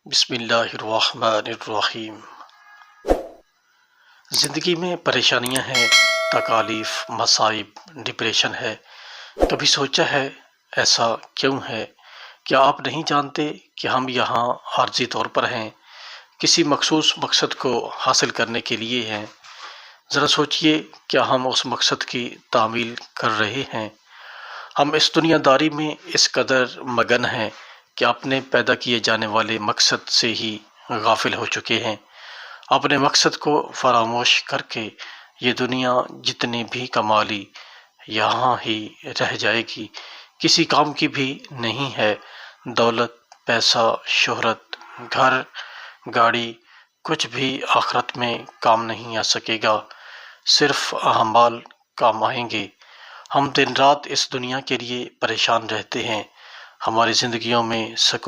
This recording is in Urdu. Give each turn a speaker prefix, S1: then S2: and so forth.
S1: بسم اللہ الرحمن الرحیم۔ زندگی میں پریشانیاں ہیں، تکالیف، مصائب، ڈپریشن ہے۔ کبھی سوچا ہے ایسا کیوں ہے؟ کیا آپ نہیں جانتے کہ ہم یہاں عارضی طور پر ہیں، کسی مخصوص مقصد کو حاصل کرنے کے لیے ہیں؟ ذرا سوچئے، کیا ہم اس مقصد کی تعمیل کر رہے ہیں؟ ہم اس دنیا داری میں اس قدر مگن ہیں کہ اپنے پیدا کیے جانے والے مقصد سے ہی غافل ہو چکے ہیں۔ اپنے مقصد کو فراموش کر کے یہ دنیا جتنی بھی کما لی یہاں ہی رہ جائے گی، کسی کام کی بھی نہیں ہے۔ دولت، پیسہ، شہرت، گھر، گاڑی، کچھ بھی آخرت میں کام نہیں آ سکے گا، صرف اعمال کام آئیں گے۔ ہم دن رات اس دنیا کے لیے پریشان رہتے ہیں، ہماری زندگیوں میں سکون